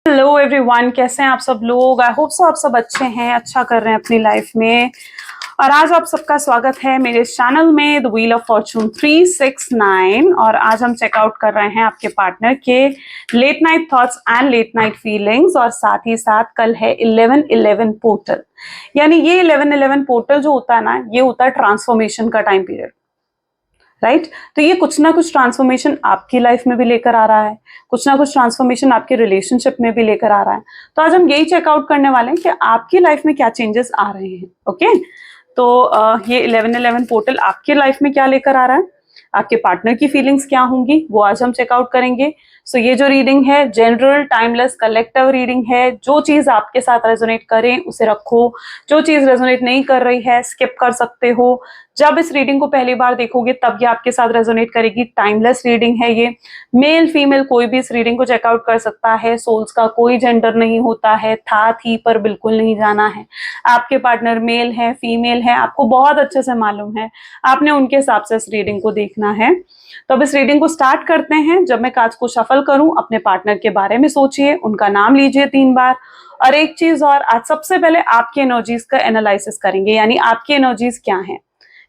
Hello everyone, कैसे हैं आप सब लोग। आई होप सो आप सब अच्छे हैं, अच्छा कर रहे हैं अपनी लाइफ में। और आज आप सबका स्वागत है मेरे चैनल में द व्हील ऑफ फॉर्चून 369। और आज हम चेकआउट कर रहे हैं आपके पार्टनर के late night thoughts and late night feelings. और साथ ही साथ कल है 11/11 पोर्टल, यानी ये 11/11 पोर्टल जो होता है ना, ये होता है ट्रांसफॉर्मेशन का टाइम पीरियड, राइट। तो ये कुछ ना कुछ ट्रांसफॉर्मेशन आपकी लाइफ में भी लेकर आ रहा है, कुछ ना कुछ ट्रांसफॉर्मेशन आपके रिलेशनशिप में भी लेकर आ रहा है। तो आज हम यही चेकआउट करने वाले हैं कि आपकी लाइफ में क्या चेंजेस आ रहे हैं। ओके, तो ये 11/11 पोर्टल आपके लाइफ में क्या लेकर आ रहा है, आपके पार्टनर की फीलिंग्स क्या होंगी, वो आज हम चेकआउट करेंगे। सो ये जो रीडिंग है जनरल टाइमलेस कलेक्टिव रीडिंग है। जो चीज आपके साथ रेजोनेट करें उसे रखो, जो चीज रेजोनेट नहीं कर रही है स्किप कर सकते हो। जब इस रीडिंग को पहली बार देखोगे तब ये आपके साथ रेजोनेट करेगी। टाइमलेस रीडिंग है ये, मेल फीमेल कोई भी इस रीडिंग को चेकआउट कर सकता है। सोल्स का कोई जेंडर नहीं होता है, था थी पर बिल्कुल नहीं जाना है। आपके पार्टनर मेल है फीमेल है, आपको बहुत अच्छे से मालूम है, आपने उनके हिसाब से इस रीडिंग को देखना है। तो अब इस रीडिंग को स्टार्ट करते हैं। जब मैं कार्ड्स को शफल करूं, अपने पार्टनर के बारे में सोचिए, उनका नाम लीजिए 3 बार। और एक चीज और, आज सबसे पहले आपकी एनर्जीज का एनालिसिस करेंगे, यानी आपकी एनर्जीज क्या है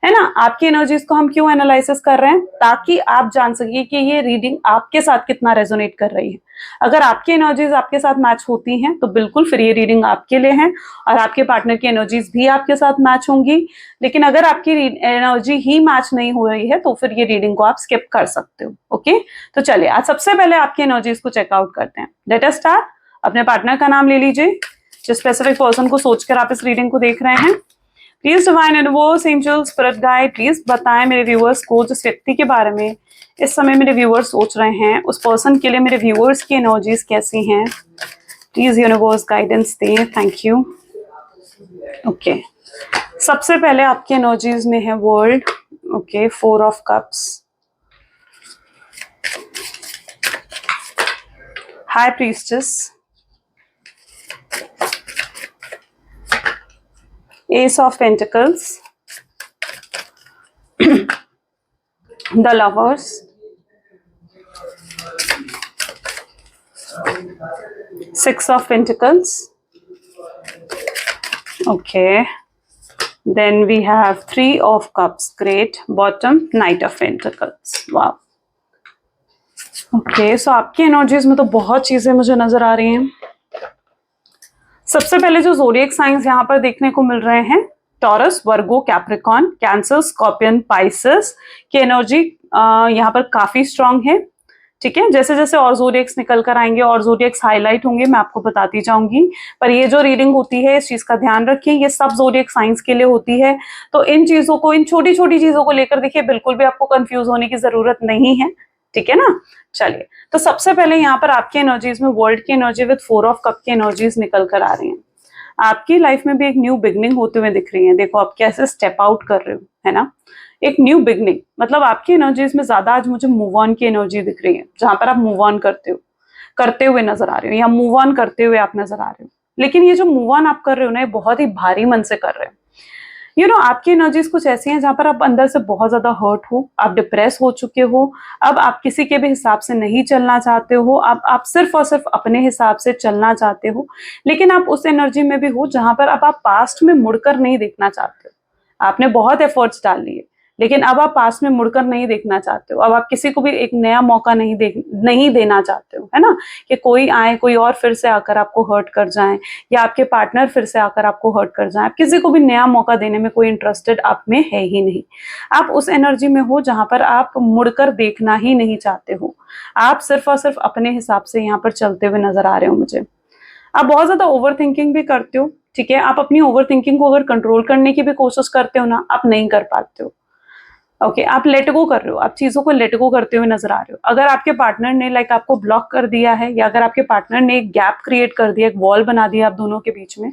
ना। आपकी एनर्जीज को हम क्यों एनालिसिस कर रहे हैं, ताकि आप जान सकिए कि ये रीडिंग आपके साथ कितना रेजोनेट कर रही है। अगर आपकी एनर्जीज आपके साथ मैच होती हैं तो बिल्कुल फिर ये रीडिंग आपके लिए है, और आपके पार्टनर की एनर्जीज भी आपके साथ मैच होंगी। लेकिन अगर आपकी एनर्जी ही मैच नहीं हो रही है तो फिर ये रीडिंग को आप स्किप कर सकते हो। ओके, तो चलिए आज सबसे पहले आपकी एनर्जीज को चेकआउट करते हैं। Let us start. अपने पार्टनर का नाम ले लीजिए, जिस स्पेसिफिक पर्सन को सोचकर आप इस रीडिंग को देख रहे हैं। Please divine universe angel spirit guide please बताएं मेरे व्यूअर्स को, जिस व्यक्ति के बारे में इस समय मेरे व्यूअर्स सोच रहे हैं, उस पर्सन के लिए मेरे व्यूअर्स की एनर्जीज कैसी हैं। प्लीज यूनिवर्स गाइडेंस दें, थैंक यू। ओके, सबसे पहले आपकी एनर्जीज में है world. Okay, 4 of cups, high priestess, S of pentacles, the lovers, Six of Pentacles. Okay, then we have 3 of Cups. Great. Bottom, Knight of Pentacles. Wow. Okay, so आपकी energies में तो बहुत चीजें मुझे नजर आ रही हैं। सबसे पहले जो ज़ोडिएक साइंस यहाँ पर देखने को मिल रहे हैं, टॉरस, वर्गो, कैप्रिकॉन, कैंसर, स्कॉर्पियन, पाइसेस की एनर्जी यहाँ पर काफी स्ट्रांग है। ठीक है, जैसे जैसे और ज़ोडिएक्स निकल कर आएंगे और ज़ोडिएक्स हाईलाइट होंगे मैं आपको बताती जाऊंगी। पर ये जो रीडिंग होती है इस चीज का ध्यान रखिए, ये सब ज़ोडिएक साइंस के लिए होती है। तो इन चीजों को, इन छोटी छोटी चीजों को लेकर देखिए बिल्कुल भी आपको कंफ्यूज होने की जरूरत नहीं है। ठीक है ना। चलिए, तो सबसे पहले यहाँ पर आपकी एनर्जीज में वर्ल्ड की एनर्जी विद 4 ऑफ कप की एनर्जीज निकल कर आ रही हैं। आपकी लाइफ में भी एक न्यू बिगनिंग होते हुए दिख रही है। देखो आप कैसे स्टेप आउट कर रहे हो, है ना। एक न्यू बिगनिंग, मतलब आपकी एनर्जीज में ज्यादा आज मुझे मूव ऑन की एनर्जी दिख रही है, जहां पर आप मूव ऑन करते हुए नजर आ रहे हो, या मूव ऑन करते हुए आप नजर आ रहे हो। लेकिन ये जो मूव ऑन आप कर रहे हो ना, ये बहुत ही भारी मन से कर रहे हो। आपकी एनर्जीज कुछ ऐसी हैं जहां पर आप अंदर से बहुत ज्यादा हर्ट हो, आप डिप्रेस हो चुके हो। अब आप किसी के भी हिसाब से नहीं चलना चाहते हो, आप सिर्फ और सिर्फ अपने हिसाब से चलना चाहते हो। लेकिन आप उस एनर्जी में भी हो जहां पर अब आप पास्ट में मुड़कर नहीं देखना चाहते हो। आपने बहुत एफर्ट्स डाल लिए, लेकिन अब आप पास्ट में मुड़कर नहीं देखना चाहते हो। अब आप किसी को भी एक नया मौका नहीं देना चाहते हो, है ना। कि कोई आए, कोई और फिर से आकर आपको हर्ट कर जाए, या आपके पार्टनर फिर से आकर आपको हर्ट कर जाए। आप किसी को भी नया मौका देने में कोई इंटरेस्टेड आप में है ही नहीं। आप उस एनर्जी में हो जहां पर आप मुड़कर देखना ही नहीं चाहते हो। आप सिर्फ और सिर्फ अपने हिसाब से यहाँ पर चलते हुए नजर आ रहे हो मुझे। आप बहुत ज्यादा ओवर थिंकिंग भी करते हो। ठीक है, आप अपनी ओवर थिंकिंग को अगर कंट्रोल करने की भी कोशिश करते हो ना, आप नहीं कर पाते हो। ओके, आप लेट गो कर रहे हो, आप चीजों को लेट गो करते हुए नजर आ रहे हो। अगर आपके पार्टनर ने आपको ब्लॉक कर दिया है, या अगर आपके पार्टनर ने एक गैप क्रिएट कर दिया, एक वॉल बना दिया आप दोनों के बीच में,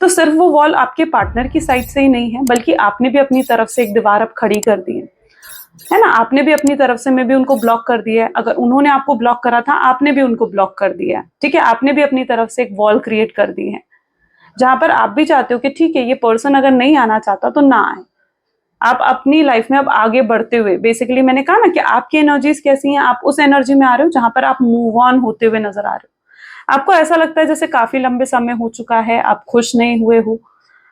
तो सिर्फ वो वॉल आपके पार्टनर की साइड से ही नहीं है, बल्कि आपने भी अपनी तरफ से एक दीवार अब खड़ी कर दी है ना। आपने भी अपनी तरफ से में भी उनको ब्लॉक कर दिया है। अगर उन्होंने आपको ब्लॉक करा था, आपने भी उनको ब्लॉक कर दिया है। ठीक है, आपने भी अपनी तरफ से एक वॉल क्रिएट कर दी है, जहां पर आप भी चाहते हो कि ठीक है, ये पर्सन अगर नहीं आना चाहता तो ना आए। आप अपनी लाइफ में अब आगे बढ़ते हुए, बेसिकली मैंने कहा ना कि आपकी एनर्जीज कैसी हैं, आप उस एनर्जी में आ रहे हो जहां पर आप मूव ऑन होते हुए नजर आ रहे हो। आपको ऐसा लगता है जैसे काफी लंबे समय हो चुका है, आप खुश नहीं हुए हो।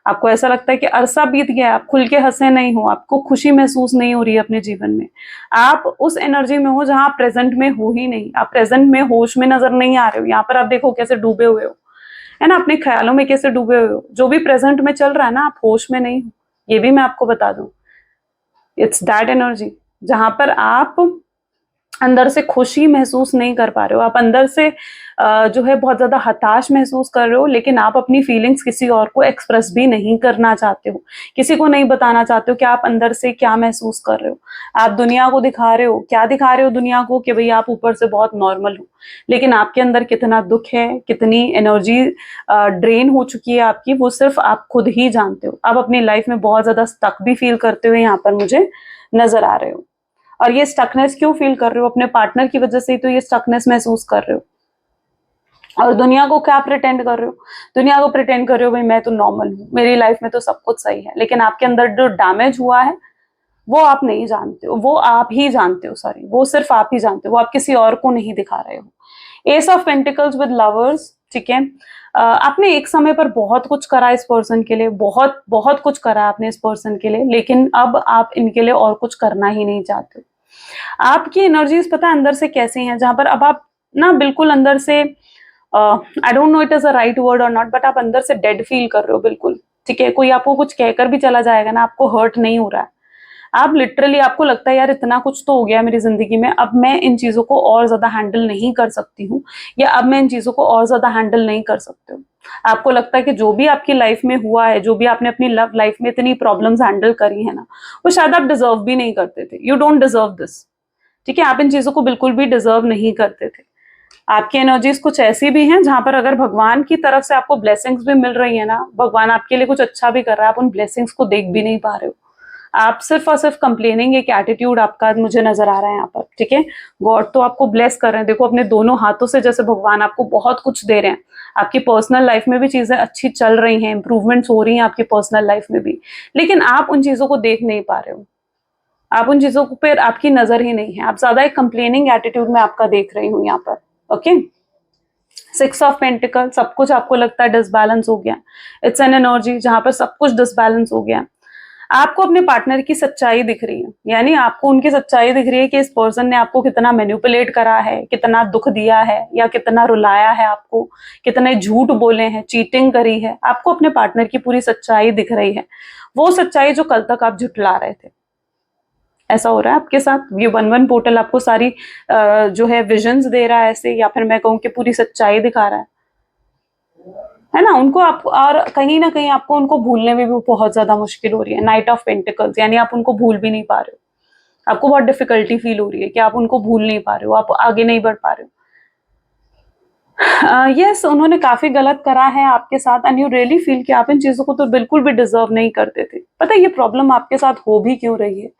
आपको ऐसा लगता है कि अरसा बीत गया है, आप खुल के हंसे नहीं हो, आपको खुशी महसूस नहीं हो रही है अपने जीवन में। आप उस एनर्जी में हो जहां आप प्रेजेंट में हो ही नहीं, आप प्रेजेंट में होश में नजर नहीं आ रहे हो। यहाँ पर आप देखो कैसे डूबे हुए हो, है ना, अपने ख्यालों में कैसे डूबे हुए हो। जो भी प्रेजेंट में चल रहा है ना, आप होश में नहीं हो, ये भी मैं आपको बता दूं। इट्स दैट एनर्जी जहां पर आप अंदर से खुशी महसूस नहीं कर पा रहे हो, आप अंदर से जो है बहुत ज्यादा हताश महसूस कर रहे हो, लेकिन आप अपनी फीलिंग्स किसी और को एक्सप्रेस भी नहीं करना चाहते हो, किसी को नहीं बताना चाहते हो कि आप अंदर से क्या महसूस कर रहे हो। आप दुनिया को दिखा रहे हो, क्या दिखा रहे हो दुनिया को, कि भाई आप ऊपर से बहुत नॉर्मल हो, लेकिन आपके अंदर कितना दुख है, कितनी एनर्जी ड्रेन हो चुकी है आपकी, वो सिर्फ आप खुद ही जानते हो। आप अपनी लाइफ में बहुत ज्यादा स्टक भी फील करते हुए यहाँ पर मुझे नजर आ रहे हो। और ये स्टकनेस क्यों फील कर रहे हो? अपने पार्टनर की वजह से ही तो ये स्टकनेस महसूस कर रहे हो। और दुनिया को क्या प्रिटेंड कर रहे हो? दुनिया को प्रिटेंड कर रहे हो भाई मैं तो नॉर्मल हूँ, मेरी लाइफ में तो सब कुछ सही है, लेकिन आपके अंदर जो डैमेज हुआ है वो आप नहीं जानते हो, वो आप ही जानते हो, सॉरी, वो सिर्फ आप ही जानते हो, वो आप किसी और को नहीं दिखा रहे हो। S of pentacles with lovers, ठीक है। आपने एक समय पर बहुत कुछ करा इस पर्सन के लिए, बहुत बहुत कुछ करा आपने इस पर्सन के लिए, लेकिन अब आप इनके लिए और कुछ करना ही नहीं चाहते हो। आपकी एनर्जीज पता है अंदर से कैसी हैं, जहां पर अब आप ना बिल्कुल अंदर से, I don't know it is a right word और नॉट, बट आप अंदर से डेड फील कर रहे हो बिल्कुल, ठीक है। कोई आपको कुछ कहकर भी चला जाएगा ना, आपको हर्ट नहीं हो रहा है। आप लिटरली, आपको लगता है यार इतना कुछ तो हो गया मेरी जिंदगी में, अब मैं इन चीजों को और ज्यादा हैंडल नहीं कर सकती हूँ, या अब मैं इन चीजों को और ज्यादा हैंडल नहीं कर सकती हूँ। आपको लगता है कि जो भी आपकी लाइफ में हुआ है, जो भी आपने अपनी लव लाइफ में इतनी प्रॉब्लम्स हैंडल करी है ना, वो शायद आप डिजर्व भी नहीं करते थे। यू डोंट डिजर्व दिस, ठीक है। आप इन चीजों को बिल्कुल भी डिजर्व नहीं करते थे। आपकी एनर्जीज कुछ ऐसी भी हैं जहां पर अगर भगवान की तरफ से आपको ब्लेसिंग्स भी मिल रही है ना, भगवान आपके लिए कुछ अच्छा भी कर रहा है, आप उन ब्लेसिंग्स को देख भी नहीं पा रहे हो। आप सिर्फ और सिर्फ कंप्लेनिंग, एक एटीट्यूड आपका मुझे नजर आ रहा है यहाँ पर, ठीक है। गॉड तो आपको ब्लेस कर रहे हैं, देखो अपने दोनों हाथों से, जैसे भगवान आपको बहुत कुछ दे रहे हैं। आपकी पर्सनल लाइफ में भी चीजें अच्छी चल रही हैं, इंप्रूवमेंट्स हो रही हैं आपकी पर्सनल लाइफ में भी, लेकिन आप उन चीजों को देख नहीं पा रहे हो। आप उन चीजों पर आपकी नजर ही नहीं है, आप ज्यादा एक कंप्लेनिंग एटीट्यूड में आपका देख रही हूँ यहाँ पर, ओके। सिक्स ऑफ पेंटिकल, सब कुछ आपको लगता है डिसबैलेंस हो गया। इट्स एन एनर्जी जहां पर सब कुछ डिसबैलेंस हो गया। आपको अपने पार्टनर की सच्चाई दिख रही है, यानी आपको उनकी सच्चाई दिख रही है कि इस पर्सन ने आपको कितना मैनिपुलेट करा है, कितना दुख दिया है, या कितना रुलाया है आपको, कितने झूठ बोले हैं, चीटिंग करी है। आपको अपने पार्टनर की पूरी सच्चाई दिख रही है, वो सच्चाई जो कल तक आप झुठला रहे थे। ऐसा हो रहा है आपके साथ। ये 1-1 पोर्टल आपको सारी जो है विजन्स दे रहा है ऐसे, या फिर मैं कहूँ कि पूरी सच्चाई दिखा रहा है ना। उनको आप, और कहीं ना कहीं आपको उनको भूलने में भी बहुत ज्यादा मुश्किल हो रही है। नाइट ऑफ पेंटिकल्स, यानी आप उनको भूल भी नहीं पा रहे हो, आपको बहुत डिफिकल्टी फील हो रही है कि आप उनको भूल नहीं पा रहे हो, आप आगे नहीं बढ़ पा रहे हो। यस, उन्होंने काफी गलत करा है आपके साथ, एंड यू रियली फील कि आप इन चीजों को तो बिल्कुल भी डिजर्व नहीं करते थे। पता है ये प्रॉब्लम आपके साथ हो भी क्यों रही है?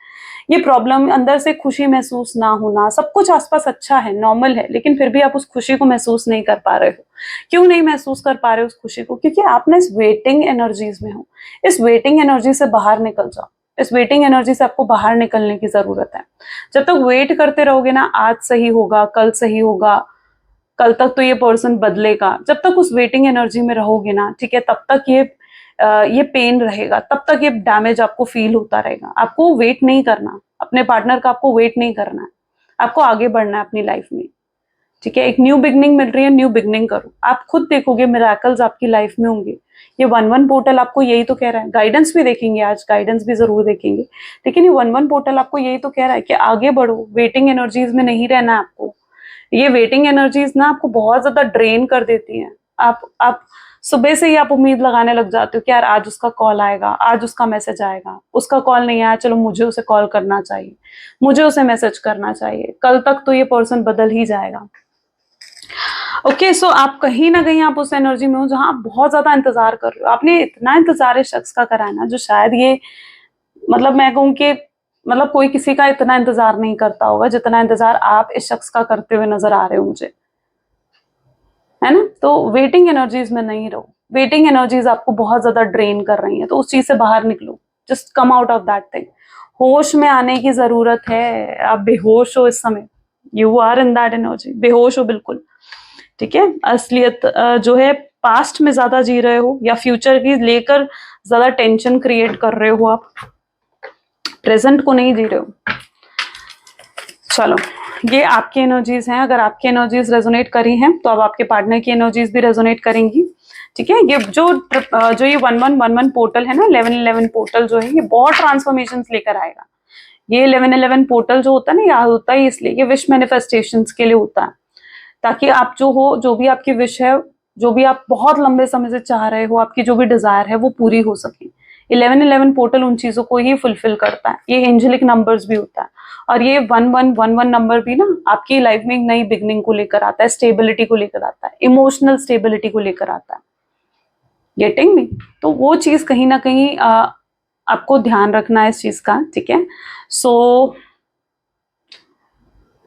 ये प्रॉब्लम अंदर से खुशी महसूस ना होना, सब कुछ आसपास अच्छा है, नॉर्मल है, लेकिन फिर भी आप उस खुशी को महसूस नहीं कर पा रहे हो। क्यों नहीं महसूस कर पा रहे हो उस खुशी को? क्योंकि आप ना इस वेटिंग एनर्जीज में हो। इस वेटिंग एनर्जी से बाहर निकल जाओ, इस वेटिंग एनर्जी से आपको बाहर निकलने की जरूरत है। जब तक वेट करते रहोगे ना, आज सही होगा, कल सही होगा, कल तक तो ये पर्सन बदलेगा, जब तक उस वेटिंग एनर्जी में रहोगे ना, ठीक है, तब तक ये पेन रहेगा, तब तक ये डैमेज आपको फील होता रहेगा। आपको वेट नहीं करना अपने पार्टनर का, आपको वेट नहीं करना है, आपको आगे बढ़ना है अपनी लाइफ में, ठीक है। एक न्यू बिगनिंग मिल रही है, न्यू बिगनिंग करो। आप खुद देखोगे मिरेकल्स आपकी लाइफ में होंगे। ये 1-1 पोर्टल आपको यही तो कह रहा है। गाइडेंस भी देखेंगे आज, गाइडेंस भी जरूर देखेंगे, लेकिन ये 1-1 पोर्टल आपको यही तो कह रहा है कि आगे बढ़ो, वेटिंग एनर्जीज में नहीं रहना है आपको। ये वेटिंग एनर्जीज ना आपको बहुत ज्यादा ड्रेन कर देती हैं। आप सुबह से ही आप उम्मीद लगाने लग जाते हो कि यार आज उसका कॉल आएगा, आज उसका मैसेज आएगा, उसका कॉल नहीं आया, चलो मुझे उसे कॉल करना चाहिए, मुझे उसे मैसेज करना चाहिए, कल तक तो ये पर्सन बदल ही जाएगा। ओके, सो आप कहीं ना कहीं आप उस एनर्जी में हो जहां आप बहुत ज्यादा इंतजार कर रहे हो। आपने इतना इंतजार इस शख्स का करा है ना, जो शायद ये, मतलब मैं कहूँ कि मतलब कोई किसी का इतना इंतजार नहीं करता होगा जितना इंतजार आप इस शख्स का करते हुए नजर आ रहे हो मुझे, है ना। तो वेटिंग एनर्जीज में नहीं रहो, वेटिंग एनर्जीज आपको बहुत ज्यादा ड्रेन कर रही हैं, तो उस चीज से बाहर निकलो, just come out of that thing. होश में आने की जरूरत है, आप बेहोश हो इस समय, you are in that energy, बेहोश हो बिल्कुल, ठीक है, असलियत जो है पास्ट में ज्यादा जी रहे हो या फ्यूचर की लेकर ज्यादा टेंशन क्रिएट कर रहे हो, आप प्रेजेंट को नहीं जी रहे हो। चलो, ये आपकी एनर्जीज हैं। अगर आपकी एनर्जीज रेजोनेट करी हैं तो अब आपके पार्टनर की एनर्जीज भी रेजोनेट करेंगी। ठीक है, ये जो ये 1111 पोर्टल है ना, 1111 पोर्टल जो है ये बहुत ट्रांसफॉर्मेशंस लेकर आएगा। ये 1111 पोर्टल जो होता है ना, याद होता है इसलिए ये विश मैनिफेस्टेशंस के लिए होता है, ताकि आप जो हो, जो भी आपकी विश है, जो भी आप बहुत लंबे समय से चाह रहे हो, आपकी जो भी डिजायर है वो पूरी हो सके। 1111 पोर्टल उन चीजों को ही फुलफिल करता है। ये एंजेलिक नंबर्स भी होता है, और ये 1111 नंबर भी ना आपकी लाइफ में एक नई बिगनिंग को लेकर आता है, स्टेबिलिटी को लेकर आता है, इमोशनल स्टेबिलिटी को लेकर आता है। Getting me? तो वो चीज कहीं ना कहीं आपको ध्यान रखना है इस चीज का। ठीक है, सो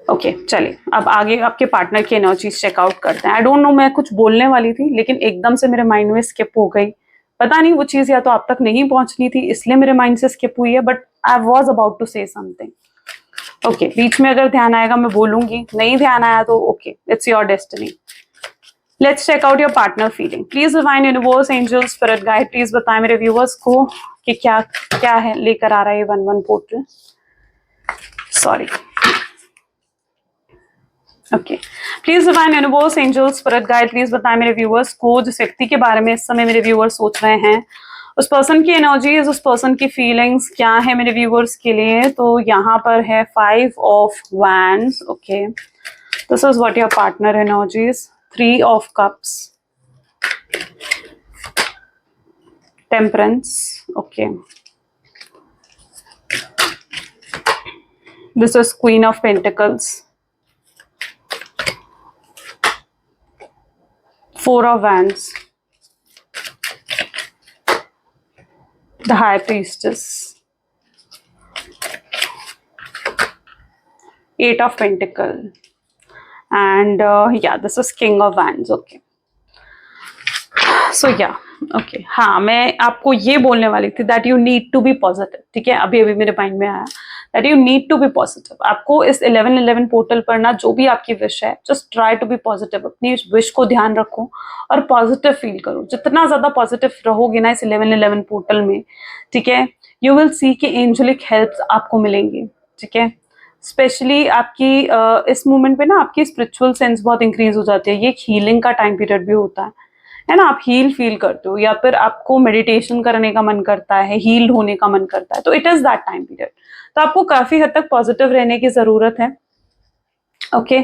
ओके, चलिए अब आगे आपके पार्टनर की एनर्जीज चेकआउट करते हैं। आई डोंट नो, मैं कुछ बोलने वाली थी लेकिन एकदम से मेरे माइंड में स्किप हो गई। पता नहीं वो चीज या तो आप तक नहीं पहुंचनी थी इसलिए मेरे माइंड से स्किप हुई है, but I was about to say something. Okay, बीच में अगर ध्यान आएगा मैं बोलूंगी, नहीं ध्यान आया तो okay, it's your destiny. Let's check out your partner feeling. Please divine universe, angels, spirit guide, please बताएं मेरे व्यूअर्स को कि क्या क्या है लेकर आ रहा है ये 11 portal. Sorry, okay, please divine universe, angels, spirit guide, please बताएं मेरे व्यूअर्स को जिस व्यक्ति के बारे में इस समय मेरे व्यूअर्स सोच रहे हैं, उस पर्सन की एनर्जीज, उस पर्सन की फीलिंग्स क्या है मेरे व्यूअर्स के लिए। तो यहाँ पर है 5 of wands. Okay, this is what your partner energies. 3 of cups, temperance. Okay, this is queen of pentacles, 4 of wands, the high priestess, 8 of pentacle, and yeah, this is king of wands. Okay, so yeah, okay, हाँ, मैं आपको ये बोलने वाली थी that you need to be positive। ठीक है, अभी अभी मेरे माइंड में आया that you need to be positive। आपको इस 1111 पोर्टल पर ना जो भी आपकी विश है, just try to be positive। अपनी विश को ध्यान रखो और पॉजिटिव फील करो। जितना ज्यादा पॉजिटिव रहोगे ना इस 1111 पोर्टल में, ठीक है, यू विल सी कि एंजेलिक हेल्प्स आपको मिलेंगी। ठीक है, स्पेशली आपकी इस मोमेंट पे ना आपकी स्पिरिचुअल सेंस बहुत इंक्रीज हो जाती है। ये एक हीलिंग का टाइम पीरियड भी होता है ना, आप हील फील करते हो या फिर आपको मेडिटेशन करने का मन करता है, हील्ड होने का मन करता है, तो it is that time period. तो आपको काफी हद तक पॉजिटिव रहने की जरूरत है। ओके,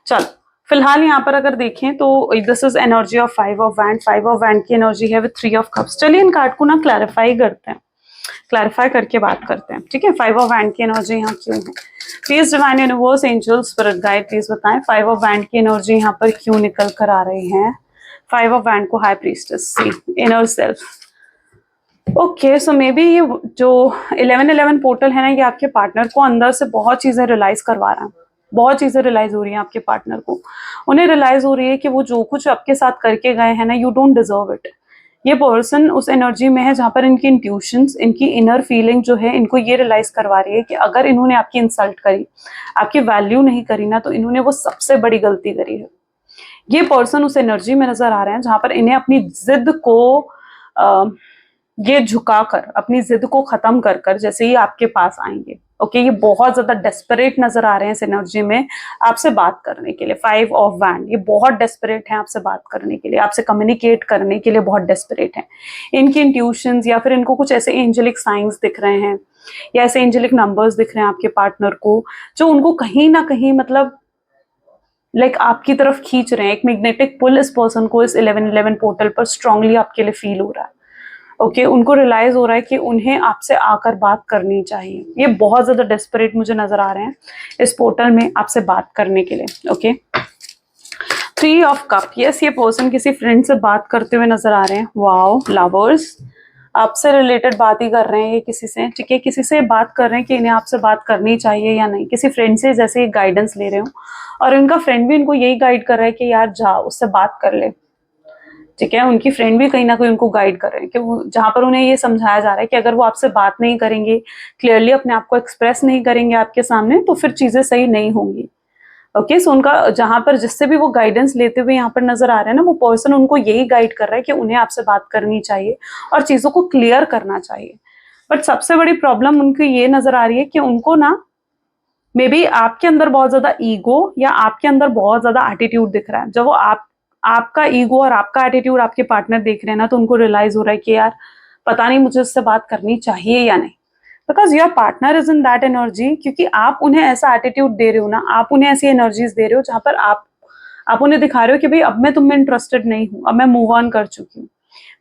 चलो फिलहाल यहाँ पर अगर देखें तो this is energy of 5 of wand. 5 of wand की एनर्जी है विद 3 ऑफ कप्स। चलिए इन कार्ड को ना क्लैरिफाई करते हैं, क्लैरिफाई करके बात करते हैं। ठीक है, 5 ऑफ वैंड की एनर्जी यहाँ क्यों है? Please divine universe, angel, spirit guide, please बताएं 5 ऑफ वैंड की एनर्जी यहाँ पर क्यों निकल कर आ रही है। 5 ऑफ वैंड को high priestess, inner self. Okay, so may be ये जो 1111 पोर्टल है ना, ये आपके पार्टनर को अंदर से बहुत चीजें रियलाइज करवा रहा है। बहुत चीजें रियलाइज हो रही हैं आपके पार्टनर को। उन्हें रियलाइज हो रही है कि वो जो कुछ आपके साथ करके गए हैं ना, यू डोंट डिजर्व इट। ये पर्सन उस एनर्जी में है जहां पर इनकी इंट्यूशंस, इनकी इनर फीलिंग जो है, इनको ये रियलाइज करवा रही है कि अगर इन्होंने आपकी इंसल्ट करी, आपकी वैल्यू नहीं करी ना, तो इन्होंने वो सबसे बड़ी गलती करी है। ये पर्सन उस एनर्जी में नजर आ रहे हैं जहां पर इन्हें अपनी जिद को ये झुकाकर, अपनी जिद को खत्म कर कर जैसे ही आपके पास आएंगे। ओके, ये बहुत ज्यादा डेस्परेट नजर आ रहे हैं इस एनर्जी में आपसे बात करने के लिए। 5 ऑफ वैंड, ये बहुत डेस्परेट हैं आपसे बात करने के लिए, आपसे कम्युनिकेट करने के लिए बहुत डेस्परेट हैं। इनकी इंट्यूशंस या फिर इनको कुछ ऐसे एंजेलिक साइंस दिख रहे हैं या ऐसे एंजेलिक नंबर्स दिख रहे हैं आपके पार्टनर को, जो उनको कहीं ना कहीं मतलब लाइक आपकी तरफ खींच रहे हैं। एक मैग्नेटिक पुल इस पर्सन को इस 1111 पोर्टल पर स्ट्रांगली आपके लिए फील हो रहा है। ओके, उनको रियलाइज हो रहा है कि उन्हें आपसे आकर बात करनी चाहिए। ये बहुत ज्यादा डेस्परेट मुझे नजर आ रहे हैं इस पोर्टल में आपसे बात करने के लिए। ओके, 3 ऑफ कप, यस, ये पर्सन किसी फ्रेंड से बात करते हुए नजर आ रहे हैं। वाओ, लवर्स, आपसे रिलेटेड बात ही कर रहे हैं ये किसी से। ठीक है, किसी से बात कर रहे हैं कि इन्हें आपसे बात करनी चाहिए या नहीं। किसी फ्रेंड से जैसे गाइडेंस ले रहे हो और उनका फ्रेंड भी उनको यही गाइड कर रहा है कि यार जा, उससे बात कर ले। ठीक है, उनकी फ्रेंड भी कहीं ना कहीं उनको गाइड कर रहे हैं कि वो, जहां पर उन्हें ये समझाया जा रहा है कि अगर वो आपसे बात नहीं करेंगे, क्लियरली अपने आप को एक्सप्रेस नहीं करेंगे आपके सामने, तो फिर चीजें सही नहीं होंगी। ओके सो उनका जहां पर जिससे भी वो गाइडेंस लेते हुए यहाँ पर नजर आ रहे हैं ना, वो पर्सन उनको यही गाइड कर रहा है कि उन्हें आपसे बात करनी चाहिए और चीजों को क्लियर करना चाहिए। बट सबसे बड़ी प्रॉब्लम उनकी ये नजर आ रही है कि उनको ना मे बी आपके अंदर बहुत ज्यादा ईगो या आपके अंदर बहुत ज्यादा एटीट्यूड दिख रहा है। जब वो आपका ईगो और आपका एटीट्यूड आपके पार्टनर देख रहे हैं ना, तो उनको रियलाइज हो रहा है कि यार पता नहीं मुझे उससे बात करनी चाहिए या नहीं, because your partner is in that energy. क्योंकि आप उन्हें ऐसा एटीट्यूड दे रहे हो ना, आप उन्हें ऐसी एनर्जीज दे रहे हो जहां पर आप उन्हें दिखा रहे हो कि भाई अब मैं तुम में इंटरेस्टेड नहीं हूं, अब मैं मूव ऑन कर चुकी हूँ।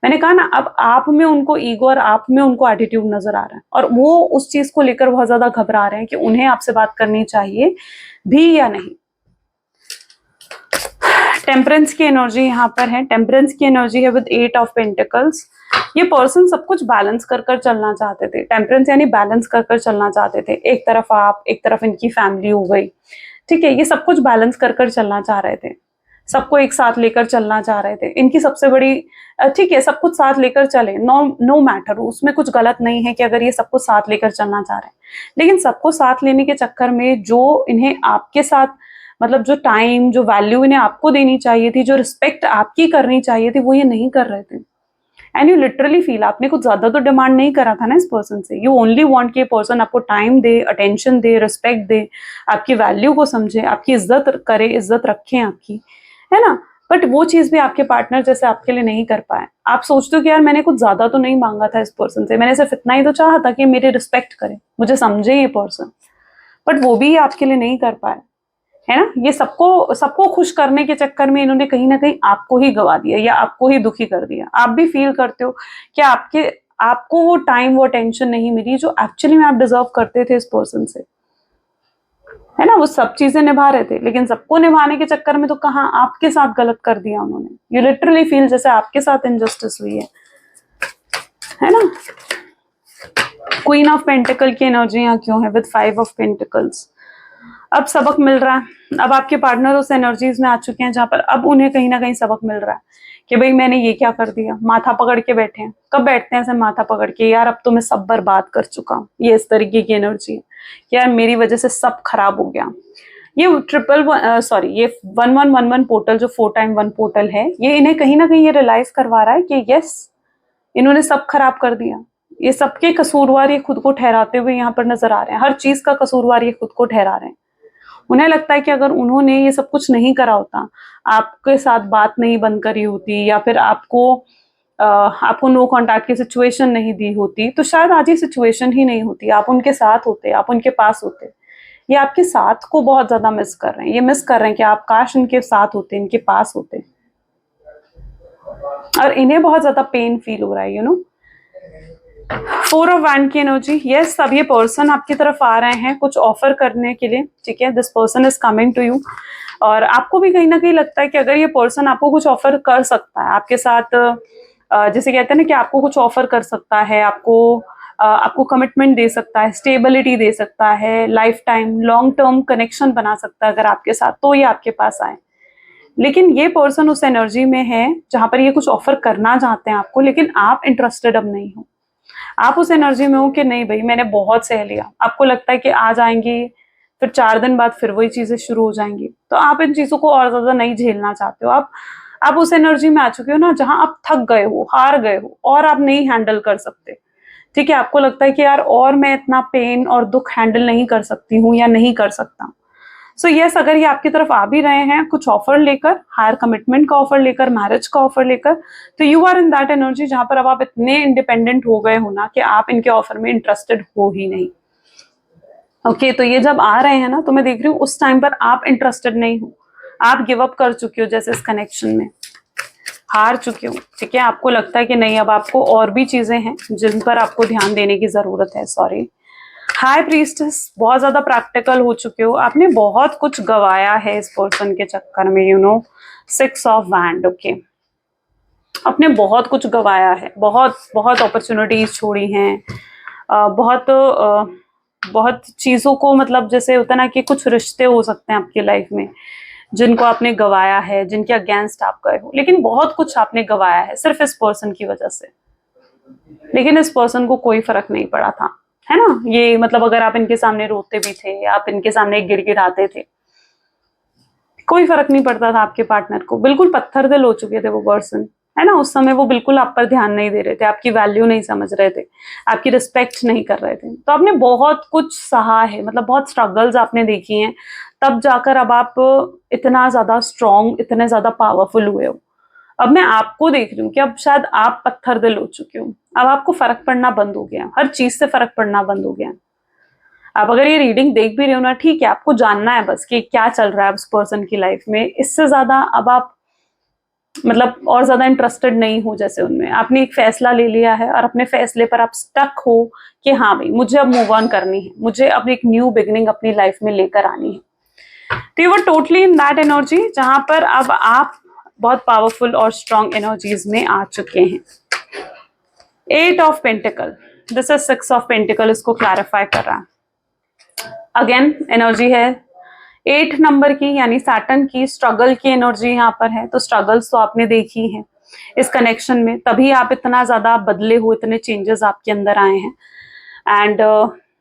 मैंने कहा ना, अब आप में उनको ईगो और आप में उनको एटीट्यूड नजर आ रहा है और वो उस चीज को लेकर बहुत ज्यादा घबरा रहे हैं कि उन्हें आपसे बात करनी चाहिए भी या नहीं। टेम्परेंस की एनर्जी यहाँ पर है। टेम्परेंस की एनर्जी है विद 8 ऑफ पेंटिकल्स। ये पर्सन सब कुछ बैलेंस कर कर चलना चाहते थे। टेम्परेंस यानी बैलेंस कर कर चलना चाहते थे। एक तरफ आप, एक तरफ इनकी फैमिली हो गई, ठीक है। ये सब कुछ बैलेंस कर कर चलना चाह रहे थे, सबको एक साथ लेकर चलना चाह रहे थे। इनकी सबसे बड़ी, ठीक है, सब कुछ साथ लेकर चले, नो मैटर, उसमें कुछ गलत नहीं है कि अगर ये सब कुछ साथ लेकर चलना चाह रहे हैं। लेकिन सबको साथ लेने के चक्कर में जो इन्हें आपके साथ, मतलब जो टाइम, जो वैल्यू इन्हें आपको देनी चाहिए थी, जो रिस्पेक्ट आपकी करनी चाहिए थी, वो ये नहीं कर रहे थे। एंड यू लिटरली फील, आपने कुछ ज्यादा तो डिमांड नहीं करा था ना इस पर्सन से। यू ओनली वांट कि ये पर्सन आपको टाइम दे, अटेंशन दे, रिस्पेक्ट दे, आपकी वैल्यू को समझे, आपकी इज्जत करे, इज्जत रखें आपकी, है ना। बट वो चीज भी आपके पार्टनर जैसे आपके लिए नहीं कर पाए। आप सोचते हो कि यार मैंने कुछ ज्यादा तो नहीं मांगा था इस पर्सन से, मैंने सिर्फ इतना ही तो चाहा था कि मेरी रिस्पेक्ट करे, मुझे समझे ये पर्सन। बट वो भी आपके लिए नहीं कर पाए, है ना। ये सबको सबको खुश करने के चक्कर में इन्होंने कहीं ना कहीं आपको ही गवा दिया या आपको ही दुखी कर दिया। आप भी फील करते हो कि आपको वो टाइम, वो अटेंशन नहीं मिली जो एक्चुअली में आप डिजर्व करते थे इस पर्सन से, है ना। वो सब चीजें निभा रहे थे, लेकिन सबको निभाने के चक्कर में तो कहाँ आपके साथ गलत कर दिया उन्होंने। यू लिटरली फील जैसे आपके साथ इनजस्टिस हुई है ना। क्वीन ऑफ पेंटिकल की एनर्जी यहाँ क्यों है विद 5 ऑफ पेंटिकल्स। अब सबक मिल रहा है। अब आपके पार्टनर उस एनर्जीज में आ चुके हैं जहां पर अब उन्हें कहीं ना कहीं सबक मिल रहा है कि भाई मैंने ये क्या कर दिया। माथा पकड़ के बैठे हैं। कब बैठते हैं ऐसे माथा पकड़ के, यार अब तो मैं सब बर्बाद कर चुका हूँ। ये इस तरीके की एनर्जी है, यार मेरी वजह से सब खराब हो गया। ये ये 1111 पोर्टल, जो 4x1 पोर्टल है, ये इन्हें कहीं ना कहीं ये रियलाइज करवा रहा है कि यस, इन्होंने सब खराब कर दिया। ये सबके कसूरवार ये खुद को ठहराते हुए यहाँ पर नजर आ रहे हैं। हर चीज का कसूरवार ये खुद को ठहरा रहे हैं। उन्हें लगता है कि अगर उन्होंने ये सब कुछ नहीं करा होता, आपके साथ बात नहीं बंद करी होती, या फिर आपको नो कॉन्टैक्ट की सिचुएशन नहीं दी होती, तो शायद आज ये सिचुएशन ही नहीं होती। आप उनके साथ होते, आप उनके पास होते। ये आपके साथ को बहुत ज्यादा मिस कर रहे हैं। ये मिस कर रहे हैं कि आप काश इनके साथ होते, इनके पास होते। और इन्हें बहुत ज्यादा पेन फील हो रहा है, 4 ऑफ वैंड की एनर्जी। यस, अब ये पर्सन आपकी तरफ आ रहे हैं कुछ ऑफर करने के लिए, ठीक है। This person is coming to you. और आपको भी कहीं ना कहीं लगता है कि अगर ये पर्सन आपको कुछ ऑफर कर सकता है आपके साथ, जैसे कहते हैं ना कि आपको कुछ ऑफर कर सकता है, आपको कमिटमेंट दे सकता है, स्टेबिलिटी दे सकता है, life time long term connection बना सकता है अगर आपके साथ, तो ये आपके पास आए। लेकिन ये पर्सन उस एनर्जी में है जहां पर ये कुछ ऑफर करना चाहते हैं आपको, लेकिन आप इंटरेस्टेड अब नहीं हो। आप उस एनर्जी में हो कि नहीं भाई मैंने बहुत सह लिया। आपको लगता है कि आ जाएंगी, फिर 4 दिन बाद फिर वही चीजें शुरू हो जाएंगी, तो आप इन चीजों को और ज्यादा नहीं झेलना चाहते हो। आप उस एनर्जी में आ चुके हो ना जहां आप थक गए हो, हार गए हो और आप नहीं हैंडल कर सकते, ठीक है। आपको लगता है कि यार और मैं इतना पेन और दुख हैंडल नहीं कर सकती हूँ या नहीं कर सकता। सो यस, अगर ये आपकी तरफ आ भी रहे हैं कुछ ऑफर लेकर, हायर कमिटमेंट का ऑफर लेकर, मैरिज का ऑफर लेकर, तो you are in that energy जहां पर अब आप इतने इंडिपेंडेंट हो गए हो ना कि आप इनके ऑफर में इंटरेस्टेड हो ही नहीं। ओके, तो ये जब आ रहे हैं ना, तो मैं देख रही हूँ उस टाइम पर आप इंटरेस्टेड नहीं हो, आप गिव अप कर चुके हो, जैसे इस कनेक्शन में हार चुके हो, ठीक है। आपको लगता है कि नहीं, अब आपको और भी चीजें हैं जिन पर आपको ध्यान देने की जरूरत है। सॉरी, हाई प्रीस्टेस, बहुत ज्यादा प्रैक्टिकल हो चुके हो, आपने बहुत कुछ गवाया है इस पर्सन के चक्कर में, 6 ऑफ वैंड। ओके, आपने बहुत कुछ गवाया है, बहुत बहुत अपॉर्चुनिटीज छोड़ी हैं, बहुत चीजों को, मतलब जैसे होता ना कि कुछ रिश्ते हो सकते हैं आपकी लाइफ में जिनको आपने गवाया है, जिनके अगेंस्ट आप गए हो, लेकिन बहुत कुछ आपने गवाया है सिर्फ इस पर्सन की वजह से। लेकिन इस पर्सन को कोई फर्क नहीं पड़ा था, है ना। ये मतलब अगर आप इनके सामने रोते भी थे, आप इनके सामने गिड़गिड़ाते थे, कोई फर्क नहीं पड़ता था आपके पार्टनर को, बिल्कुल पत्थर दिल हो चुके थे वो पर्सन, है ना। उस समय वो बिल्कुल आप पर ध्यान नहीं दे रहे थे, आपकी वैल्यू नहीं समझ रहे थे, आपकी रिस्पेक्ट नहीं कर रहे थे। तो आपने बहुत कुछ सहा है, मतलब बहुत स्ट्रगल्स आपने देखी हैं, तब जाकर अब आप इतना ज्यादा स्ट्रांग, इतने ज्यादा पावरफुल हुए हो। अब मैं आपको देख रही हूँ कि अब शायद आप पत्थर दिल हो चुके हो, अब आपको फर्क पड़ना बंद हो गया, हर चीज से फर्क पड़ना बंद हो गया। आप अगर ये रीडिंग देख भी रहे हो ना, ठीक है, आपको जानना है बस कि क्या चल रहा है उस पर्सन की लाइफ में, इससे ज्यादा अब आप मतलब और ज्यादा इंटरेस्टेड नहीं हो जैसे उनमें। आपने एक फैसला ले लिया है और अपने फैसले पर आप स्टक हो कि हाँ भाई मुझे अब मूव ऑन करनी है, मुझे अब एक न्यू बिगिनिंग अपनी लाइफ में लेकर आनी है। तो you were totally in that energy, जहां पर अब आप बहुत पावरफुल और स्ट्रॉन्ग एनर्जीज में आ चुके हैं। 8 of pentacle, this is 6 of pentacle, इसको क्लैरिफाई कर रहा है। अगेन एनर्जी है 8 नंबर की, यानी सैटर्न की स्ट्रगल की एनर्जी यहाँ पर है। तो स्ट्रगल्स तो आपने देखी है इस कनेक्शन में, तभी आप इतना ज्यादा बदले हो, इतने चेंजेस आपके अंदर आए हैं। And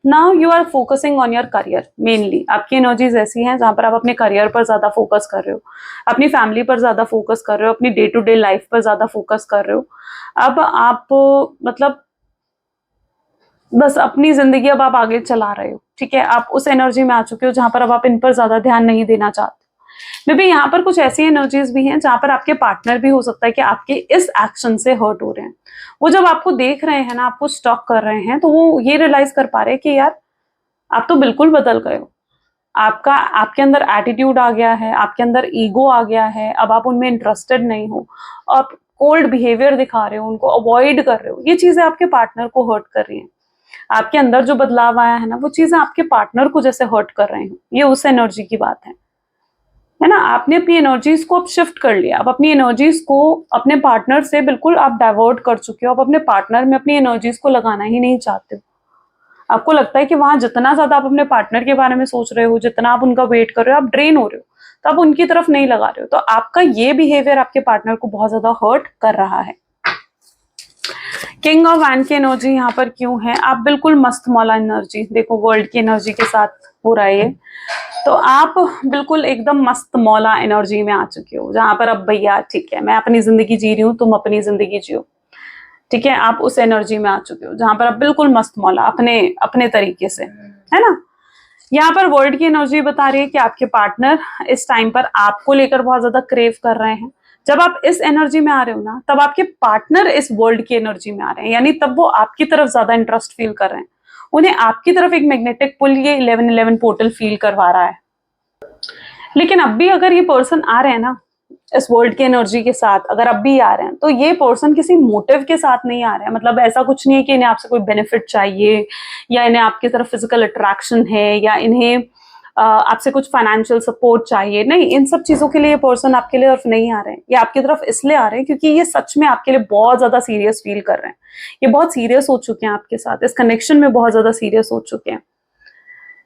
now you are focusing on your career mainly. आपकी एनर्जीज ऐसी हैं जहां पर आप अपने करियर पर ज्यादा फोकस कर रहे हो, अपनी फैमिली पर ज्यादा फोकस कर रहे हो, अपनी डे टू डे लाइफ पर ज्यादा फोकस कर रहे हो। अब आप मतलब बस अपनी जिंदगी अब आप आगे चला रहे हो, ठीक है। आप उस एनर्जी में आ चुके हो जहां पर अब आप इन पर ज्यादा ध्यान नहीं देना चाहते। मे बी यहाँ पर कुछ ऐसी एनर्जीज भी हैं जहां पर आपके पार्टनर भी हो सकता है कि आपके इस एक्शन से हर्ट हो रहे हैं। वो जब आपको देख रहे हैं ना, आपको स्टॉक कर रहे हैं, तो वो ये रियलाइज कर पा रहे हैं कि यार आप तो बिल्कुल बदल गए हो, आपका आपके अंदर एटीट्यूड आ गया है, आपके अंदर ईगो आ गया है, अब आप उनमें इंटरेस्टेड नहीं हो, आप कोल्ड बिहेवियर दिखा रहे हो, उनको अवॉइड कर रहे हो। ये चीजें आपके पार्टनर को हर्ट कर रही हैं। आपके अंदर जो बदलाव आया है ना, वो चीजें आपके पार्टनर को जैसे हर्ट कर रहे हैं। ये उस एनर्जी की बात है ना। आपने अपनी एनर्जीज को अब शिफ्ट कर लिया, अब अपनी एनर्जीज को अपने पार्टनर से बिल्कुल आप डाइवर्ट कर चुके हो। अब अपने पार्टनर में अपनी एनर्जीज को लगाना ही नहीं चाहते हो। आपको लगता है कि वहां जितना ज्यादा आप अपने पार्टनर के बारे में सोच रहे हो, जितना आप उनका वेट कर रहे हो, आप ड्रेन हो रहे हो, तो आप उनकी तरफ नहीं लगा रहे हो। तो आपका ये बिहेवियर आपके पार्टनर को बहुत ज्यादा हर्ट कर रहा है। किंग ऑफ वैंड की एनर्जी यहाँ पर क्यों है? आप बिल्कुल मस्त मौला एनर्जी, देखो वर्ल्ड की एनर्जी के साथ हो रहा है ये, तो आप बिल्कुल एकदम मस्त मौला एनर्जी में आ चुके हो, जहां पर अब भैया ठीक है मैं अपनी जिंदगी जी रही हूँ, तुम अपनी जिंदगी जियो, ठीक है। आप उस एनर्जी में आ चुके हो जहां पर आप बिल्कुल मस्त मौला अपने अपने तरीके से, है ना। यहाँ पर वर्ल्ड की एनर्जी बता रही है कि आपके पार्टनर इस टाइम पर आपको लेकर बहुत ज्यादा क्रेव कर रहे हैं। जब आप इस एनर्जी में आ रहे हो ना, तब आपके पार्टनर इस वर्ल्ड की एनर्जी में आ रहे हैं, यानी तब वो आपकी तरफ ज्यादा इंटरेस्ट फील कर रहे हैं। उन्हें आपकी तरफ एक मैग्नेटिक पुल, ये 1111 पोर्टल फील करवा रहा है। लेकिन अब भी अगर ये पर्सन आ रहे हैं ना इस वर्ल्ड की एनर्जी के साथ, अगर अब भी आ रहे हैं, तो ये पर्सन किसी मोटिव के साथ नहीं आ रहे हैं। मतलब ऐसा कुछ नहीं है कि इन्हें आपसे कोई बेनिफिट चाहिए, या इन्हें आपकी तरफ फिजिकल अट्रैक्शन है, या इन्हें आपसे कुछ फाइनेंशियल सपोर्ट चाहिए। नहीं, इन सब चीजों के लिए ये पर्सन आपके लिए तरफ नहीं आ रहे हैं। ये आपकी तरफ इसलिए आ रहे हैं क्योंकि ये सच में आपके लिए बहुत ज्यादा सीरियस फील कर रहे हैं। ये बहुत सीरियस हो चुके हैं आपके साथ, इस कनेक्शन में बहुत ज्यादा सीरियस हो चुके हैं।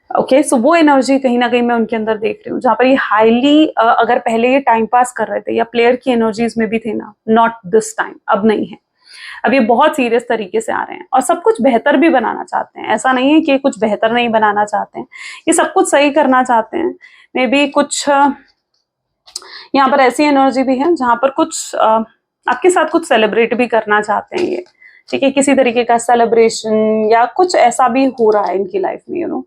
ओके, सो वो एनर्जी कहीं ना कहीं मैं उनके अंदर देख रही हूँ, जहां पर ये हाईली अगर पहले ये टाइम पास कर रहे थे या प्लेयर की एनर्जीज में भी थे ना, नॉट दिस टाइम, अब नहीं है। अब ये बहुत सीरियस तरीके से आ रहे हैं और सब कुछ बेहतर भी बनाना चाहते हैं। ऐसा नहीं है कि कुछ बेहतर नहीं बनाना चाहते हैं, ये सब कुछ सही करना चाहते हैं। मे बी कुछ यहाँ पर ऐसी एनर्जी भी है जहां पर कुछ आपके साथ कुछ सेलिब्रेट भी करना चाहते हैं ये, ठीक है। किसी तरीके का सेलिब्रेशन या कुछ ऐसा भी हो रहा है इनकी लाइफ में, you know,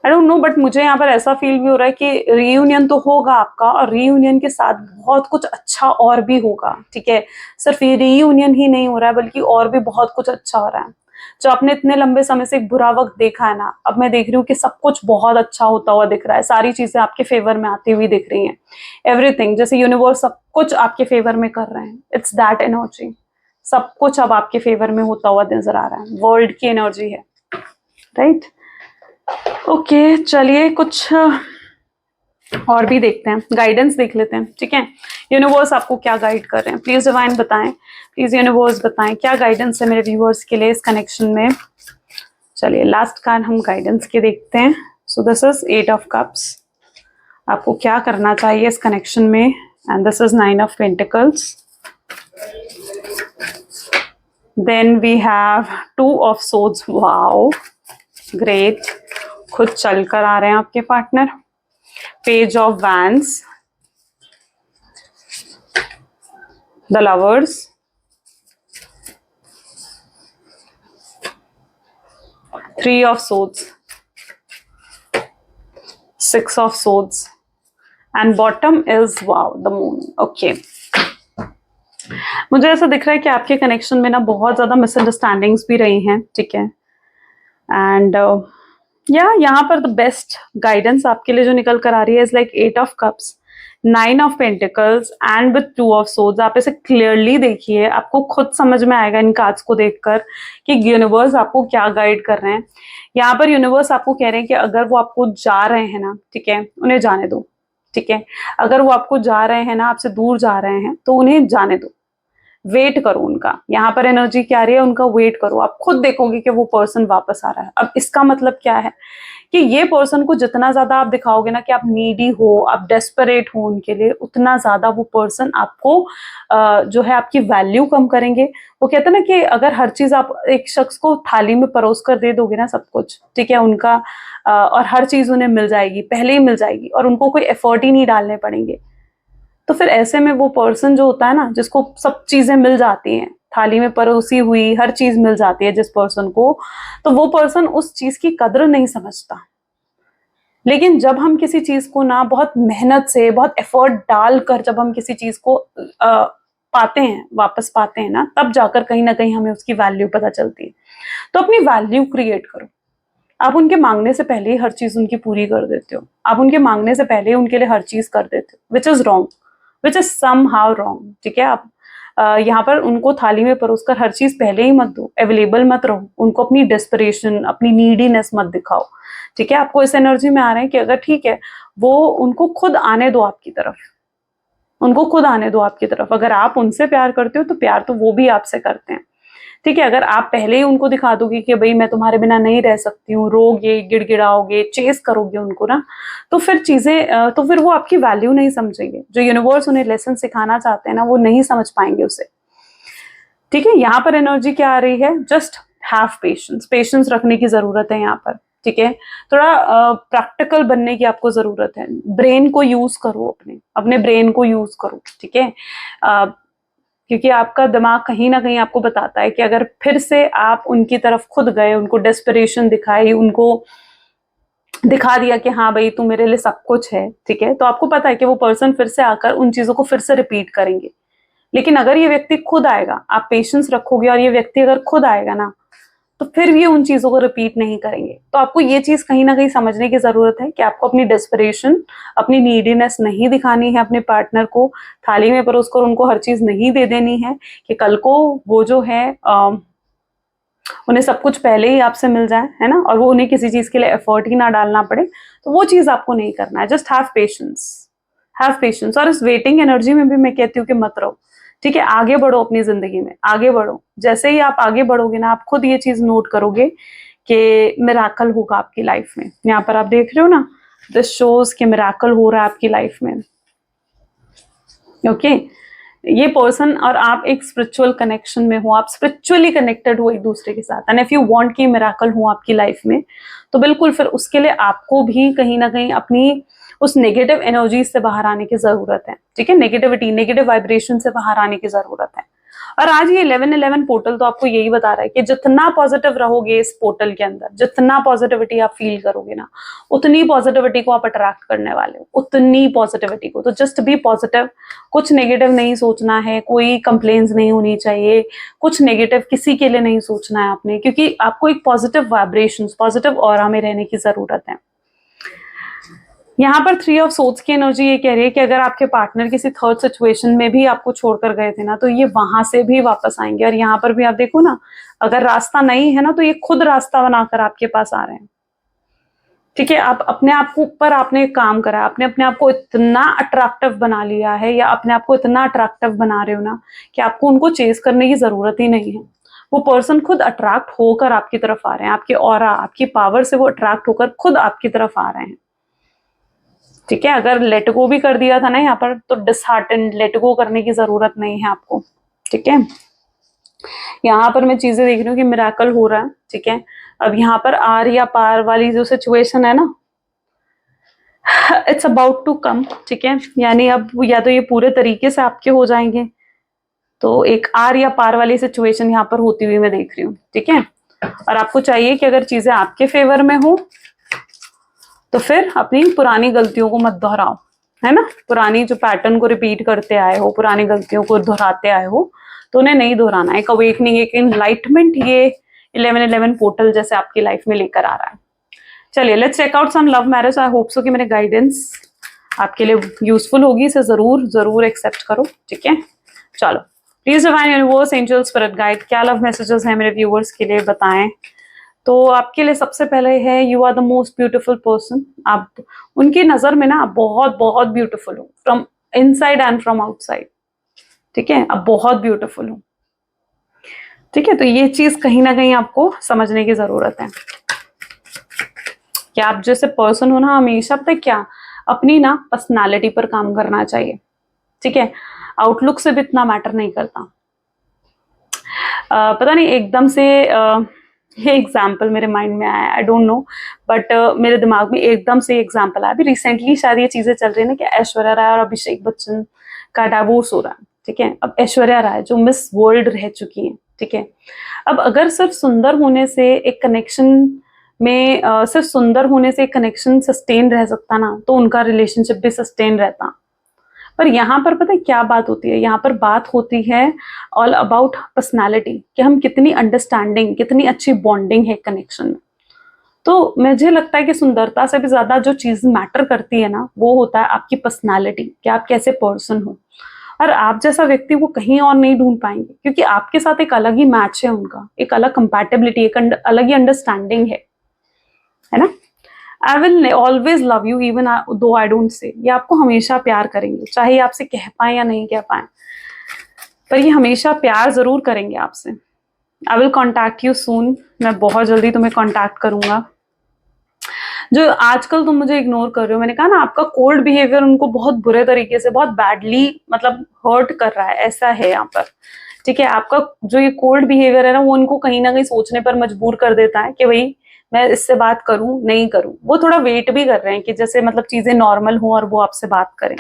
I don't know, but मुझे यहाँ पर ऐसा फील भी हो रहा है कि रीयूनियन तो होगा आपका, और रीयूनियन के साथ बहुत कुछ अच्छा और भी होगा, ठीक है। सिर्फ ये रीयूनियन ही नहीं हो रहा है, बल्कि और भी बहुत कुछ अच्छा हो रहा है। जो आपने इतने लंबे समय से एक बुरा वक्त देखा है ना, अब मैं देख रही हूँ कि सब कुछ बहुत अच्छा होता हुआ दिख रहा है, सारी चीजें आपके फेवर में आती हुई दिख रही हैं। एवरीथिंग, जैसे यूनिवर्स सब कुछ आपके फेवर में कर रहे हैं। इट्स दैट एनर्जी, सब कुछ अब आपके फेवर में होता हुआ नजर आ रहा है। वर्ल्ड की एनर्जी है, राइट। ओके, चलिए कुछ और भी देखते हैं, गाइडेंस देख लेते हैं, ठीक है। यूनिवर्स आपको क्या गाइड कर रहे हैं, प्लीज डिवाइन बताएं, प्लीज यूनिवर्स बताएं क्या गाइडेंस है मेरे व्यूअर्स के लिए इस कनेक्शन में। चलिए लास्ट कार्ड हम गाइडेंस के देखते हैं। So this is 8 of cups, आपको क्या करना चाहिए इस कनेक्शन में, and this is 9 of pentacles. Then we have 2 of swords, wow great, खुद चल कर आ रहे हैं आपके partner. Page of Wands, the Lovers, Three of Swords, Six of Swords, and bottom is wow, the Moon. Okay. मुझे ऐसा दिख रहा है कि आपके कनेक्शन में ना बहुत ज्यादा मिसअंडरस्टैंडिंग्स भी रही हैं, ठीक है। एंड यहाँ पर द बेस्ट गाइडेंस आपके लिए जो निकल कर आ रही है is like 8 of cups, 9 of pentacles and with 2 of swords. आप इसे क्लियरली देखिए, आपको खुद समझ में आएगा इन कार्ड्स को देखकर कि यूनिवर्स आपको क्या गाइड कर रहे हैं। यहाँ पर यूनिवर्स आपको कह रहे हैं कि अगर वो आपको जा रहे हैं ना, ठीक है, उन्हें जाने दो, ठीक है। अगर वो आपको जा रहे हैं ना, आपसे दूर जा रहे हैं, तो उन्हें जाने दो, वेट करो उनका। यहाँ पर एनर्जी क्या आ रही है, उनका वेट करो। आप खुद देखोगे कि वो पर्सन वापस आ रहा है। अब इसका मतलब क्या है कि ये पर्सन को जितना ज्यादा आप दिखाओगे ना कि आप नीडी हो, आप डेस्परेट हो उनके लिए, उतना ज्यादा वो पर्सन आपको जो है आपकी वैल्यू कम करेंगे। वो कहते हैं ना कि अगर हर चीज आप एक शख्स को थाली में परोस कर दे दोगे ना, सब कुछ, ठीक है, उनका और हर चीज उन्हें मिल जाएगी, पहले ही मिल जाएगी, और उनको कोई एफर्ट ही नहीं डालने पड़ेंगे, तो फिर ऐसे में वो पर्सन जो होता है ना, जिसको सब चीजें मिल जाती हैं, थाली में परोसी हुई हर चीज मिल जाती है जिस पर्सन को, तो वो पर्सन उस चीज की कद्र नहीं समझता। लेकिन जब हम किसी चीज को ना बहुत मेहनत से, बहुत एफर्ट डालकर जब हम किसी चीज को पाते हैं, वापस पाते हैं ना, तब जाकर कहीं ना कहीं हमें उसकी वैल्यू पता चलती है। तो अपनी वैल्यू क्रिएट करो। आप उनके मांगने से पहले ही हर चीज उनकी पूरी कर देते हो, आप उनके मांगने से पहले ही उनके लिए हर चीज कर देते हो, which is wrong, which is somehow wrong, ठीक है। आप यहाँ पर उनको थाली में परोसकर हर चीज पहले ही मत दो, अवेलेबल मत रहो, उनको अपनी डेस्परेशन, अपनी नीडीनेस मत दिखाओ, ठीक है। आपको इस एनर्जी में आ रहे हैं कि अगर ठीक है, वो उनको खुद आने दो आपकी तरफ, उनको खुद आने दो आपकी तरफ। अगर आप उनसे प्यार करते हो तो प्यार तो वो भी आपसे करते हैं, ठीक है। अगर आप पहले ही उनको दिखा दोगे कि भाई मैं तुम्हारे बिना नहीं रह सकती हूँ, रोगे, गिड़गिड़ाओगे, चेस करोगे उनको ना, तो फिर चीजें तो फिर वो आपकी वैल्यू नहीं समझेंगे। जो यूनिवर्स उन्हें लेसन सिखाना चाहते हैं ना, वो नहीं समझ पाएंगे उसे, ठीक है। यहाँ पर एनर्जी क्या आ रही है, जस्ट हैव पेशेंस, पेशेंस रखने की जरूरत है यहाँ पर, ठीक है। थोड़ा प्रैक्टिकल बनने की आपको जरूरत है। ब्रेन को यूज करो, अपने अपने ब्रेन को यूज करो, ठीक है। क्योंकि आपका दिमाग कहीं ना कहीं आपको बताता है कि अगर फिर से आप उनकी तरफ खुद गए, उनको डेस्परेशन दिखाई, उनको दिखा दिया कि हाँ भाई तू मेरे लिए सब कुछ है, ठीक है, तो आपको पता है कि वो पर्सन फिर से आकर उन चीजों को फिर से रिपीट करेंगे। लेकिन अगर ये व्यक्ति खुद आएगा, आप पेशेंस रखोगे और ये व्यक्ति अगर खुद आएगा ना, तो फिर भी उन चीजों को रिपीट नहीं करेंगे। तो आपको ये चीज कहीं ना कहीं समझने की जरूरत है कि आपको अपनी डेस्परेशन, अपनी नीडीनेस नहीं दिखानी है अपने पार्टनर को, थाली में परोसकर उनको हर चीज नहीं दे देनी है कि कल को वो जो है उन्हें सब कुछ पहले ही आपसे मिल जाए, है ना, और वो उन्हें किसी चीज के लिए एफर्ट ही ना डालना पड़े। तो वो चीज आपको नहीं करना है। Just have patience, have patience. और इस वेटिंग एनर्जी में भी मैं कहती हूँ कि मत रहो, ठीक है। आगे बढ़ो, अपनी जिंदगी में आगे बढ़ो। जैसे ही आप आगे बढ़ोगे ना, आप खुद ये चीज नोट करोगे कि मिराकल होगा आपकी लाइफ में। यहाँ पर आप देख रहे हो ना, दिस शोज कि मिराकल हो रहा है आपकी लाइफ में, ओके। ये पर्सन और आप एक स्पिरिचुअल कनेक्शन में हो, आप स्पिरिचुअली कनेक्टेड हो एक दूसरे के साथ। एंड इफ यू वांट कि मिराकल हो आपकी लाइफ में, तो बिल्कुल फिर उसके लिए आपको भी कहीं ना कहीं अपनी उस नेगेटिव एनर्जी से बाहर आने की जरूरत है, ठीक है। नेगेटिविटी, नेगेटिव वाइब्रेशन से बाहर आने की जरूरत है। और आज ये 11-11 पोर्टल तो आपको यही बता रहा है कि जितना पॉजिटिव रहोगे इस पोर्टल के अंदर, जितना पॉजिटिविटी आप फील करोगे ना, उतनी पॉजिटिविटी को आप अट्रैक्ट करने वाले हो, उतनी पॉजिटिविटी को। तो जस्ट बी पॉजिटिव, कुछ नेगेटिव नहीं सोचना है, कोई कंप्लेन्स नहीं होनी चाहिए, कुछ नेगेटिव किसी के लिए नहीं सोचना है आपने, क्योंकि आपको एक पॉजिटिव वाइब्रेशन, पॉजिटिव ऑरा में रहने की जरूरत है। यहाँ पर 3 ऑफ सोर्ड्स की एनर्जी ये कह रही है कि अगर आपके पार्टनर किसी थर्ड सिचुएशन में भी आपको छोड़कर गए थे ना, तो ये वहां से भी वापस आएंगे। और यहाँ पर भी आप देखो ना, अगर रास्ता नहीं है ना, तो ये खुद रास्ता बनाकर आपके पास आ रहे हैं, ठीक है। आप अपने आप को ऊपर आपने काम करा, आपने अपने आप को इतना अट्रैक्टिव बना लिया है, या अपने आप को इतना अट्रैक्टिव बना रहे हो ना कि आपको उनको चेस करने की जरूरत ही नहीं है। वो पर्सन खुद अट्रैक्ट होकर आपकी तरफ आ रहे हैं, आपके ऑरा, आपकी पावर से वो अट्रैक्ट होकर खुद आपकी तरफ आ रहे हैं, ठीक है। अगर लेट गो भी कर दिया था ना यहाँ पर, तो डिसहार्टेंड, लेट गो करने की जरूरत नहीं है आपको, ठीक है। यहाँ पर मैं चीजें देख रही हूँ कि मिराकल हो रहा है, ठीक है। अब यहाँ पर आर या पार वाली जो सिचुएशन है ना, इट्स अबाउट टू कम, ठीक है, यानी अब या तो ये पूरे तरीके से आपके हो जाएंगे, तो एक आर या पार वाली सिचुएशन यहाँ पर होती हुई मैं देख रही हूँ, ठीक है। और आपको चाहिए कि अगर चीजें आपके फेवर में हो तो फिर अपनी पुरानी गलतियों को मत दोहराओ, है ना। पुरानी जो पैटर्न को रिपीट करते आए हो, पुरानी गलतियों को दोहराते आए हो, तो उन्हें नहीं दोहराना। एक अवेकनिंग, एक एनलाइटमेंट ये 1111 पोर्टल जैसे आपकी लाइफ में लेकर आ रहा है। चलिए let's check out some love marriage. I hope so कि मेरे गाइडेंस आपके लिए यूजफुल होगी, इसे जरूर जरूर एक्सेप्ट करो, ठीक है। चलो, please divine universe, angel, spirit guide, क्या लव मैसेजेस हैं मेरे व्यूअर्स के लिए, बताएं। तो आपके लिए सबसे पहले है, you are the most beautiful person. आप उनकी नजर में ना आप बहुत बहुत ब्यूटिफुल हो, from inside and from outside, ठीक है। आप बहुत ब्यूटिफुल हो, ठीक है। तो ये चीज कहीं ना कहीं आपको समझने की जरूरत है कि आप जैसे पर्सन हो ना, हमेशा पता है क्या, अपनी ना पर्सनालिटी पर काम करना चाहिए, ठीक है। आउटलुक से भी इतना मैटर नहीं करता। पता नहीं एकदम से ये एग्जाम्पल मेरे माइंड में आया, आई डोंट नो, बट मेरे दिमाग में एकदम से एग्जाम्पल आया। अभी रिसेंटली शायद ये चीजें चल रही है ना कि ऐश्वर्या राय और अभिषेक बच्चन का डाइवोर्स हो रहा है, ठीक है। अब ऐश्वर्या राय जो मिस वर्ल्ड रह चुकी है, ठीक है, अब अगर सिर्फ सुंदर होने से एक कनेक्शन में सिर्फ सुंदर होने से एक कनेक्शन सस्टेन रह सकता ना, तो उनका रिलेशनशिप भी सस्टेन रहता। पर यहाँ पर पता है क्या बात होती है, यहाँ पर बात होती है ऑल अबाउट पर्सनालिटी, कि हम कितनी अंडरस्टैंडिंग, कितनी अच्छी बॉन्डिंग है कनेक्शन में। तो मुझे लगता है कि सुंदरता से भी ज्यादा जो चीज मैटर करती है ना, वो होता है आपकी पर्सनालिटी, कि आप कैसे पर्सन हो। और आप जैसा व्यक्ति वो कहीं और नहीं ढूंढ पाएंगे, क्योंकि आपके साथ एक अलग ही मैच है उनका, एक अलग कंपैटिबिलिटी, एक अलग ही अंडरस्टैंडिंग है ना। I will always love you even though I don't say, ये आपको हमेशा प्यार करेंगे, चाहे आपसे कह पाए या नहीं कह पाए, पर ये हमेशा प्यार जरूर करेंगे आपसे। I will contact you soon, मैं बहुत जल्दी तुम्हें कॉन्टैक्ट करूंगा। जो आजकल तुम मुझे इग्नोर कर रहे हो, मैंने कहा ना आपका कोल्ड बिहेवियर उनको बहुत बुरे तरीके से, बहुत बैडली मतलब हर्ट कर रहा है, ऐसा है यहाँ पर, ठीक है। आपका जो ये कोल्ड बिहेवियर है ना, वो उनको कहीं ना कहीं सोचने पर मजबूर कर देता है कि भाई मैं इससे बात करूं नहीं करूं। वो थोड़ा वेट भी कर रहे हैं कि जैसे मतलब चीजें नॉर्मल हो और वो आपसे बात करें।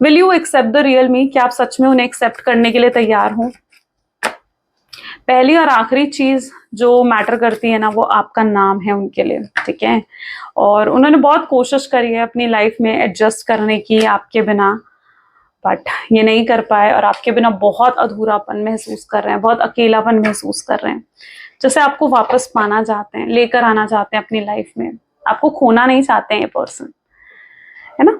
Will you accept the real me, क्या आप सच में उन्हें एक्सेप्ट करने के लिए तैयार हो। पहली और आखिरी चीज जो मैटर करती है ना, वो आपका नाम है उनके लिए, ठीक है। और उन्होंने बहुत कोशिश करी है अपनी लाइफ में एडजस्ट करने की आपके बिना, बट ये नहीं कर पाए, और आपके बिना बहुत अधूरापन महसूस कर रहे हैं, बहुत अकेलापन महसूस कर रहे हैं। जैसे आपको वापस पाना चाहते हैं, लेकर आना चाहते हैं अपनी लाइफ में, आपको खोना नहीं चाहते हैं ये पर्सन, है ना।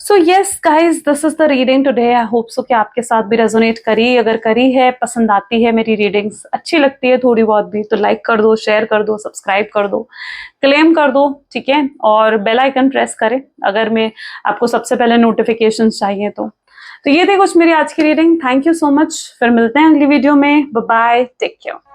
So yes guys, this is the reading today. I hope so कि आपके साथ भी रेजोनेट करी। अगर करी है, पसंद आती है मेरी रीडिंग्स, अच्छी लगती है थोड़ी बहुत भी, तो लाइक कर दो, शेयर कर दो, सब्सक्राइब कर दो, क्लेम कर दो, ठीक है। और बेल आइकन प्रेस करें अगर मैं आपको सबसे पहले नोटिफिकेशन चाहिए तो ये थी कुछ मेरी आज की reading. Thank you so much, फिर मिलते हैं अगली वीडियो में। Bye bye, take care.